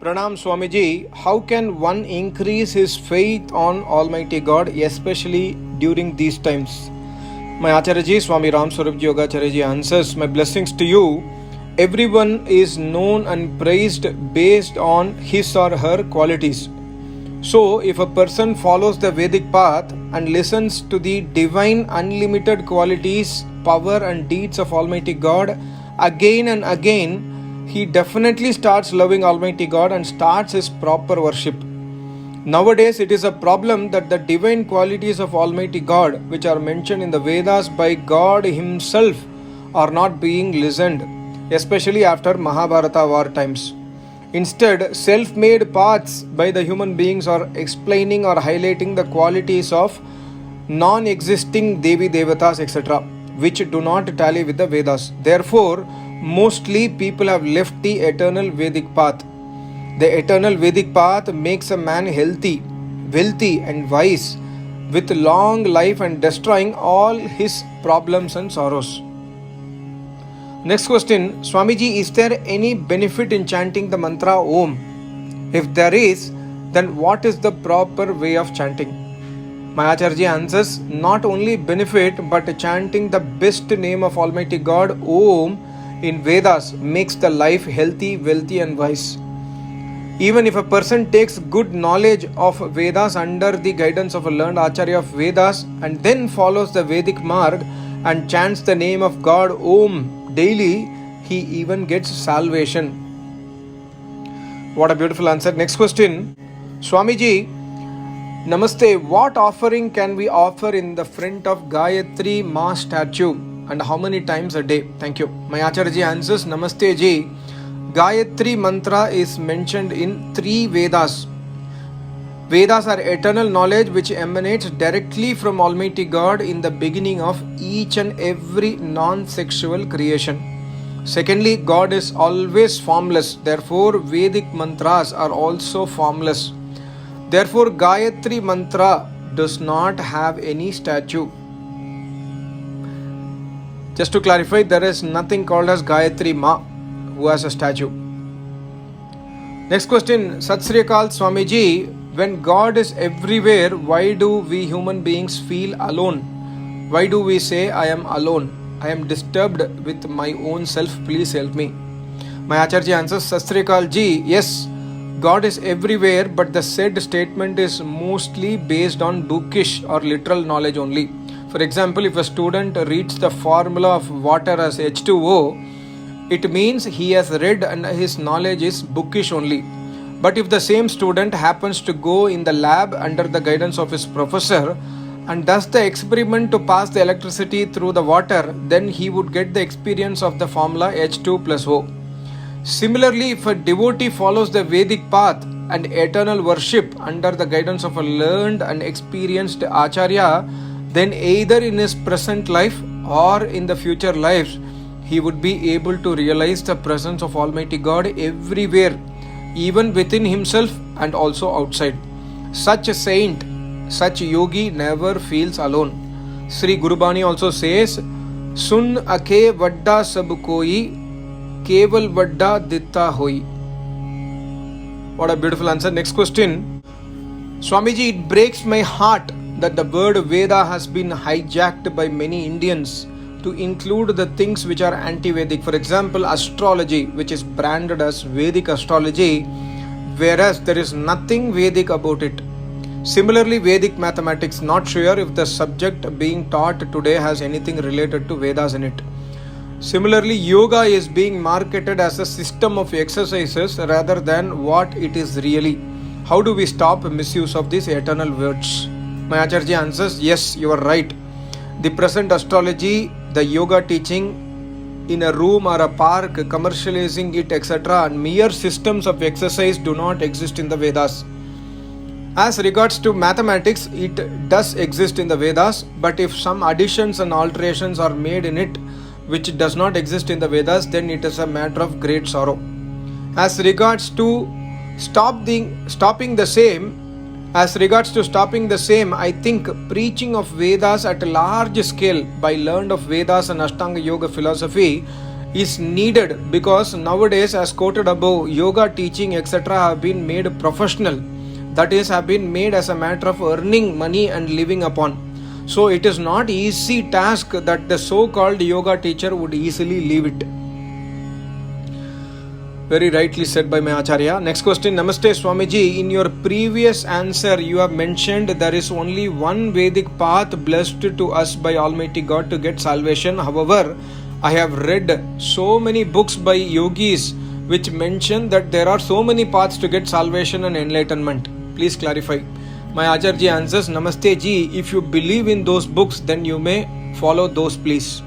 Pranam Swamiji, how can one increase his faith on Almighty God, especially during these times? My Acharyaji, Swami Ram Swarupji Yogacharyaji answers, my blessings to you. Everyone is known and praised based on his or her qualities. So, if a person follows the Vedic path and listens to the divine unlimited qualities, power and deeds of Almighty God again and again, he definitely starts loving Almighty God and starts his proper worship. Nowadays, it is a problem that the divine qualities of Almighty God, which are mentioned in the Vedas by God Himself, are not being listened, especially after Mahabharata war times. Instead, self-made paths by the human beings are explaining or highlighting the qualities of non-existing Devi Devatas, etc., which do not tally with the Vedas. Therefore, mostly people have left the eternal Vedic path. The eternal Vedic path makes a man healthy, wealthy and wise, with long life and destroying all his problems and sorrows. Next question, Swamiji, is there any benefit in chanting the mantra Om? If there is, then what is the proper way of chanting? My Acharya answers, not only benefit but chanting the best name of Almighty God, Om, in Vedas makes the life healthy, wealthy and wise. Even if a person takes good knowledge of Vedas under the guidance of a learned Acharya of Vedas and then follows the Vedic marg and chants the name of God Om daily, he even gets salvation. What a beautiful answer. Next question. Swamiji, Namaste. What offering can we offer in the front of Gayatri Ma statue and how many times a day? Thank you. My Acharya answers, Namaste ji. Gayatri mantra is mentioned in 3 Vedas. Vedas are eternal knowledge which emanates directly from Almighty God in the beginning of each and every non-sexual creation. Secondly, God is always formless. Therefore, Vedic mantras are also formless. Therefore, Gayatri mantra does not have any statue. Just to clarify, there is nothing called as Gayatri Ma who has a statue. Next question, Sat Sri Akal Swamiji, when God is everywhere, why do we human beings feel alone? Why do we say, I am alone? I am disturbed with my own self. Please help me. My Acharya answers, Sat Sri Akal ji, yes, God is everywhere, but the said statement is mostly based on bookish or literal knowledge only. For example, if a student reads the formula of water as H2O, it means he has read and his knowledge is bookish only. But if the same student happens to go in the lab under the guidance of his professor and does the experiment to pass the electricity through the water, then he would get the experience of the formula H2 plus O. Similarly, if a devotee follows the Vedic path and eternal worship under the guidance of a learned and experienced Acharya, then either in his present life or in the future lives, he would be able to realize the presence of Almighty God everywhere, even within himself and also outside. Such a saint, such a yogi never feels alone. Sri Guru Bani also says, Sun ake vadda sab koi, keval vadda ditta hoi. What a beautiful answer. Next question. Swamiji, it breaks my heart that the word Veda has been hijacked by many Indians to include the things which are anti-Vedic. For example, astrology, which is branded as Vedic astrology, whereas there is nothing Vedic about it. Similarly, Vedic mathematics, not sure if the subject being taught today has anything related to Vedas in it. Similarly, yoga is being marketed as a system of exercises rather than what it is really. How do we stop misuse of these eternal words? My Acharya answers, yes, you are right. The present astrology, the yoga teaching in a room or a park, commercializing it, etc., and mere systems of exercise do not exist in the Vedas. As regards to mathematics, it does exist in the Vedas, but if some additions and alterations are made in it, which does not exist in the Vedas, then it is a matter of great sorrow. As regards to stopping the same, I think preaching of Vedas at a large scale by learned of Vedas and Ashtanga Yoga philosophy is needed because nowadays, as quoted above, yoga teaching etc. have been made professional. That is, have been made as a matter of earning money and living upon. So it is not easy task that the so-called yoga teacher would easily leave it. Very rightly said by my Acharya. Next question. Namaste Swamiji. In your previous answer, you have mentioned there is only one Vedic path blessed to us by Almighty God to get salvation. However, I have read so many books by yogis which mention that there are so many paths to get salvation and enlightenment. Please clarify. My Acharya answers, Namaste Ji. If you believe in those books, then you may follow those, please.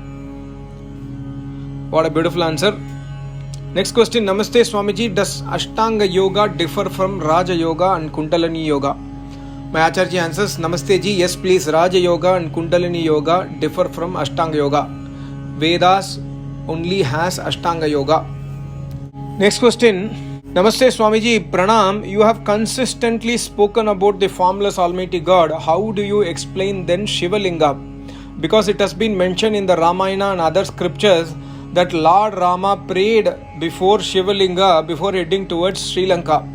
What a beautiful answer. Next question, Namaste Swamiji, does Ashtanga Yoga differ from Raja Yoga and Kundalini Yoga? My Acharya answers, Namaste Ji, yes please, Raja Yoga and Kundalini Yoga differ from Ashtanga Yoga. Vedas only has Ashtanga Yoga. Next question, Namaste Swamiji, Pranam, you have consistently spoken about the formless Almighty God. How do you explain then Shivalinga? Because it has been mentioned in the Ramayana and other scriptures that Lord Rama prayed before Shivalinga before heading towards Sri Lanka.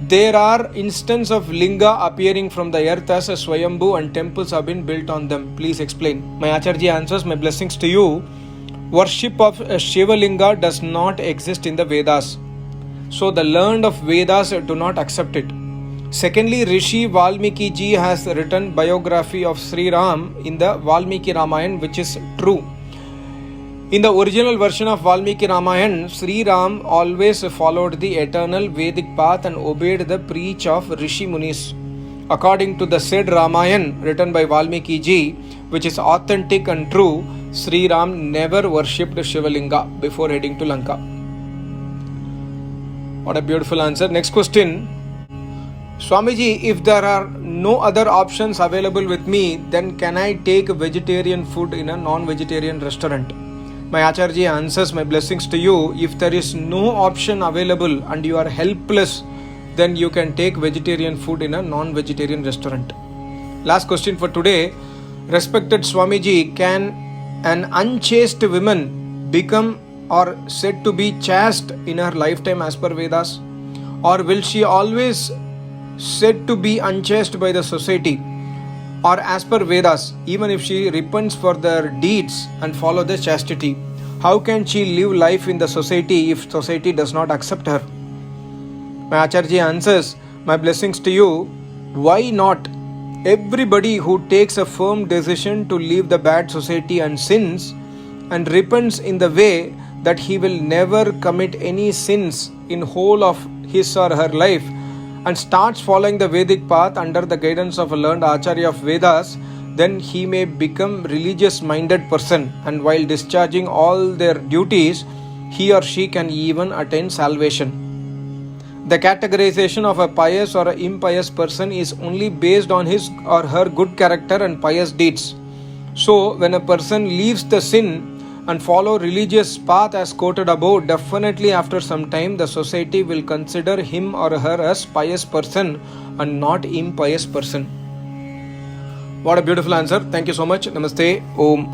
There are instances of Linga appearing from the earth as a Swayambhu and temples have been built on them. Please explain. My Acharya answers, my blessings to you. Worship of Shivalinga does not exist in the Vedas. So the learned of Vedas do not accept it. Secondly, Rishi Valmiki ji has written biography of Sri Ram in the Valmiki Ramayana, which is true. In the original version of Valmiki Ramayana, Sri Ram always followed the eternal Vedic path and obeyed the preach of Rishi Munis. According to the said Ramayana written by Valmiki ji, which is authentic and true, Sri Ram never worshipped Shivalinga before heading to Lanka. What a beautiful answer. Next question. Swamiji, if there are no other options available with me, then can I take vegetarian food in a non-vegetarian restaurant? My Acharya answers, my blessings to you. If there is no option available and you are helpless, then you can take vegetarian food in a non-vegetarian restaurant. Last question for today. Respected Swamiji, can an unchaste woman become or said to be chaste in her lifetime as per Vedas? Or will she always said to be unchaste by the society? Or as per Vedas, even if she repents for their deeds and follow the chastity, how can she live life in the society if society does not accept her? My Acharya answers, my blessings to you. Why not? Everybody who takes a firm decision to leave the bad society and sins and repents in the way that he will never commit any sins in whole of his or her life and starts following the Vedic path under the guidance of a learned Acharya of Vedas, then he may become religious-minded person, and while discharging all their duties, he or she can even attain salvation. The categorization of a pious or an impious person is only based on his or her good character and pious deeds. So, when a person leaves the sin and follow religious path as quoted above, definitely after some time the society will consider him or her as pious person and not impious person. What a beautiful answer. Thank you so much. Namaste. Om.